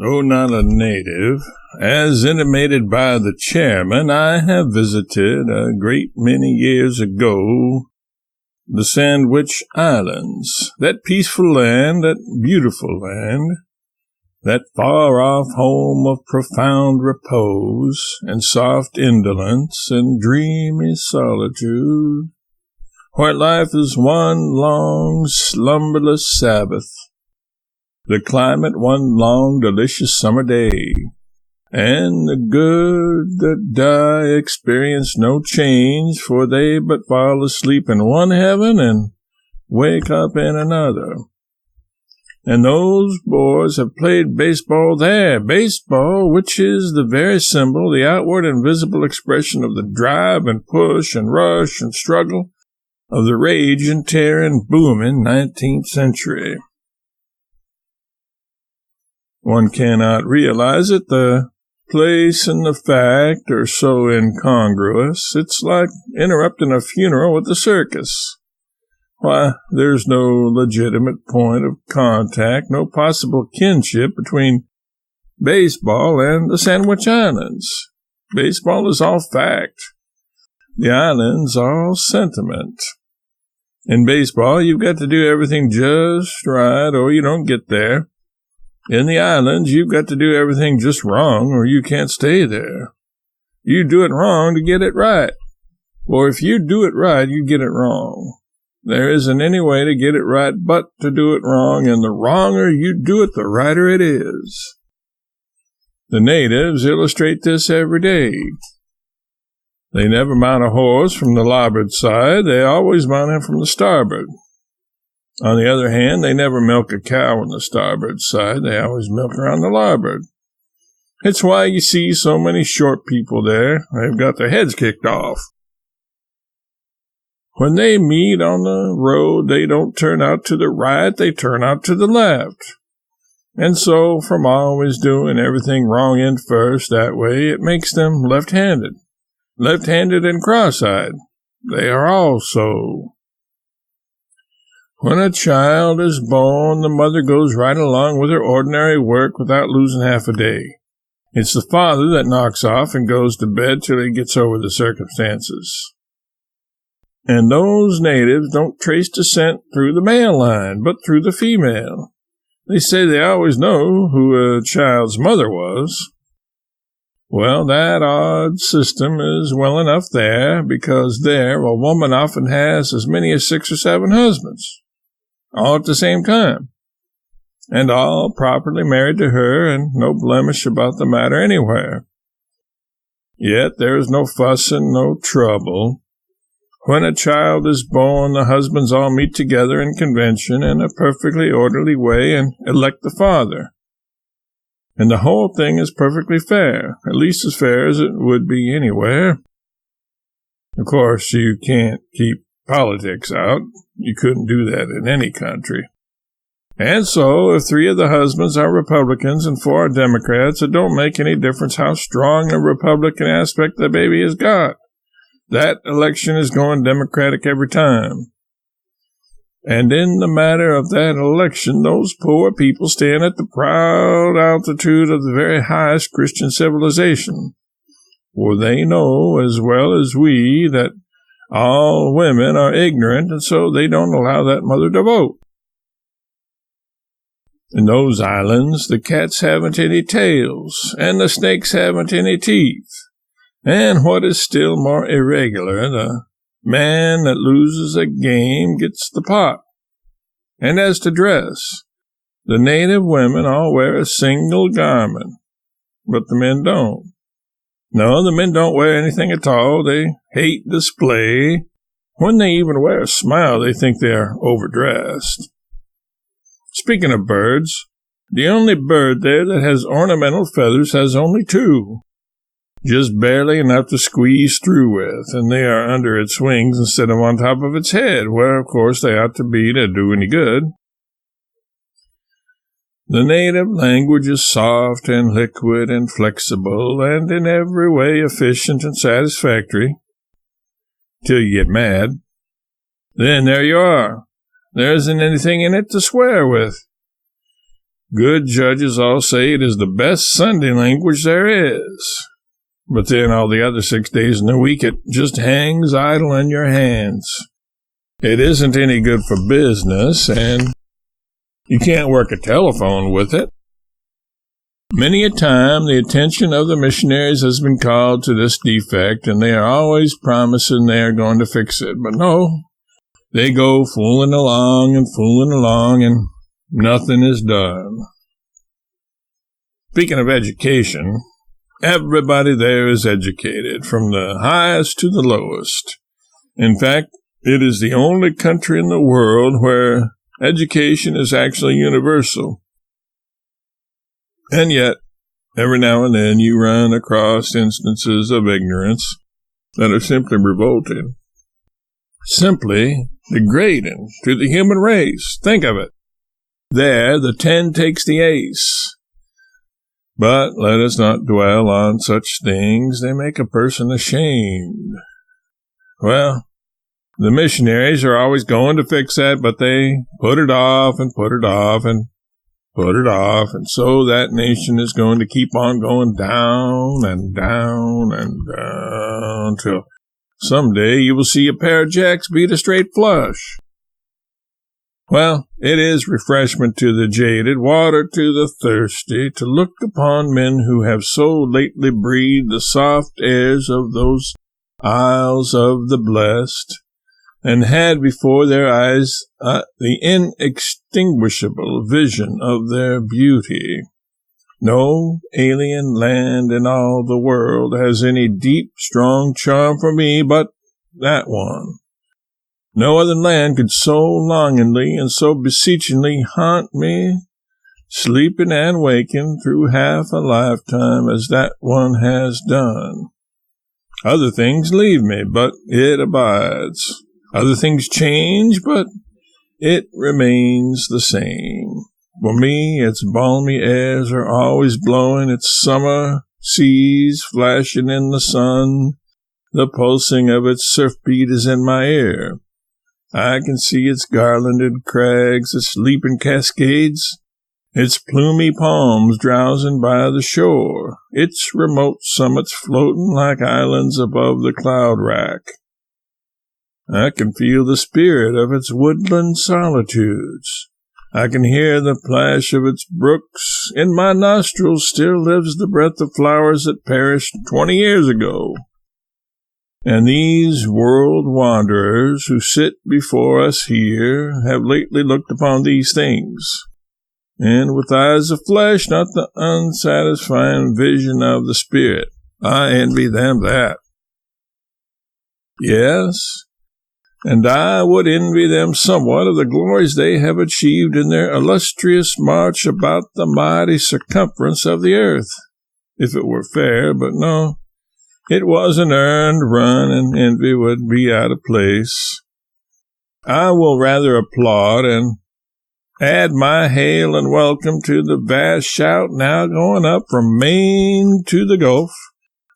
Though not a native, as intimated by the chairman, I have visited a great many years ago the Sandwich Islands, that peaceful land, that beautiful land, that far-off home of profound repose and soft indolence and dreamy solitude, where life is one long slumberless Sabbath, the climate one long delicious summer day, and the good that die experience no change, for they but fall asleep in one heaven and wake up in another. And those boys have played baseball there, baseball, which is the very symbol, the outward and visible expression of the drive and push and rush and struggle of the rage and tear and booming 19th century. One cannot realize it. The place and the fact are so incongruous. It's like interrupting a funeral with a circus. Why, there's no legitimate point of contact, no possible kinship between baseball and the Sandwich Islands. Baseball is all fact. The islands are all sentiment. In baseball, you've got to do everything just right, or you don't get there. In the islands, you've got to do everything just wrong, or you can't stay there. You do it wrong to get it right. Or if you do it right, you get it wrong. There isn't any way to get it right but to do it wrong, and the wronger you do it, the righter it is. The natives illustrate this every day. They never mount a horse from the larboard side. They always mount him from the starboard. On the other hand, they never milk a cow on the starboard side. They always milk her on the larboard. It's why you see so many short people there. They've got their heads kicked off. When they meet on the road, they don't turn out to the right, they turn out to the left. And so, from always doing everything wrong end first that way, it makes them left-handed. Left-handed and cross-eyed. They are all so. When a child is born, the mother goes right along with her ordinary work without losing half a day. It's the father that knocks off and goes to bed till he gets over the circumstances. And those natives don't trace descent through the male line, but through the female. They say they always know who a child's mother was. Well, that odd system is well enough there, because there a woman often has as many as 6 or 7 husbands, all at the same time, and all properly married to her, and no blemish about the matter anywhere. Yet there is no fuss and no trouble. When a child is born, the husbands all meet together in convention in a perfectly orderly way and elect the father. And the whole thing is perfectly fair, at least as fair as it would be anywhere. Of course, you can't keep politics out. You couldn't do that in any country. And so, if 3 of the husbands are Republicans and 4 are Democrats, it don't make any difference how strong a Republican aspect the baby has got. That election is going Democratic every time. And in the matter of that election, those poor people stand at the proud altitude of the very highest Christian civilization. For they know as well as we that all women are ignorant, and so they don't allow that mother to vote. In those islands, the cats haven't any tails, and the snakes haven't any teeth. And what is still more irregular, the man that loses a game gets the pot. And as to dress, the native women all wear a single garment, but the men don't. No, the men don't wear anything at all. They hate display. When they even wear a smile, they think they are overdressed. Speaking of birds, the only bird there that has ornamental feathers has only 2. Just barely enough to squeeze through with, and they are under its wings instead of on top of its head, where, of course, they ought to be to do any good. The native language is soft and liquid and flexible, and in every way efficient and satisfactory, till you get mad. Then there you are. There isn't anything in it to swear with. Good judges all say it is the best Sunday language there is. But then all the other 6 days in the week, it just hangs idle in your hands. It isn't any good for business, and you can't work a telephone with it. Many a time the attention of the missionaries has been called to this defect, and they are always promising they are going to fix it. But no, they go fooling along, and nothing is done. Speaking of education, everybody there is educated, from the highest to the lowest. In fact, it is the only country in the world where education is actually universal. And yet, every now and then you run across instances of ignorance that are simply revolting. Simply degrading to the human race. Think of it. There, the 10 takes the ace. But let us not dwell on such things. They make a person ashamed. Well, the missionaries are always going to fix that, but they put it off, and so that nation is going to keep on going down and down and down till someday you will see a pair of jacks beat a straight flush. Well, it is refreshment to the jaded, water to the thirsty, to look upon men who have so lately breathed the soft airs of those isles of the blessed, and had before their eyes the inextinguishable vision of their beauty. No alien land in all the world has any deep, strong charm for me but that one. No other land could so longingly and so beseechingly haunt me, sleeping and waking, through half a lifetime as that one has done. Other things leave me, but it abides. Other things change, but it remains the same. For me, its balmy airs are always blowing, its summer seas flashing in the sun. The pulsing of its surf beat is in my ear. I can see its garlanded crags, its leaping cascades, its plumy palms drowsing by the shore, its remote summits floating like islands above the cloud rack. I can feel the spirit of its woodland solitudes. I can hear the plash of its brooks. In my nostrils still lives the breath of flowers that perished 20 years ago. And these world wanderers who sit before us here have lately looked upon these things, and with eyes of flesh, not the unsatisfying vision of the spirit. I envy them that. Yes, and I would envy them somewhat of the glories they have achieved in their illustrious march about the mighty circumference of the earth, if it were fair, but no. It was an earned run, and envy would be out of place. I will rather applaud and add my hail and welcome to the vast shout now going up from Maine to the Gulf,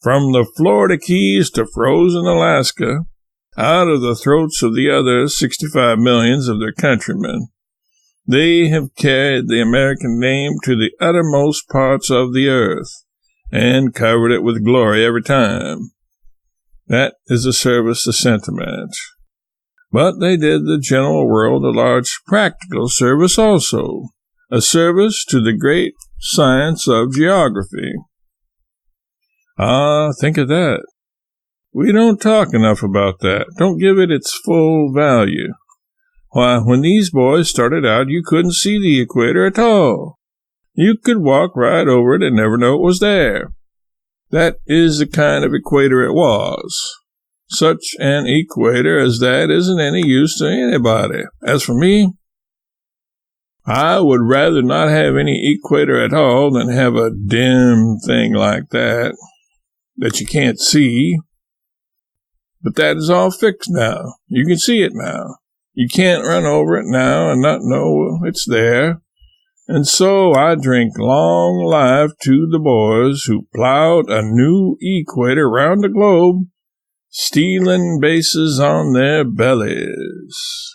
from the Florida Keys to frozen Alaska, out of the throats of the other 65 millions of their countrymen. They have carried the American name to the uttermost parts of the earth, and covered it with glory every time. That is a service to sentiment. But they did the general world a large practical service also, a service to the great science of geography. Ah, think of that. We don't talk enough about that, don't give it its full value. Why, when these boys started out, you couldn't see the equator at all. You could walk right over it and never know it was there. That is the kind of equator it was. Such an equator as that isn't any use to anybody. As for me, I would rather not have any equator at all than have a dim thing like that you can't see. But that is all fixed now. You can see it now. You can't run over it now and not know it's there. And so I drink long life to the boys who plowed a new equator round the globe, stealing bases on their bellies.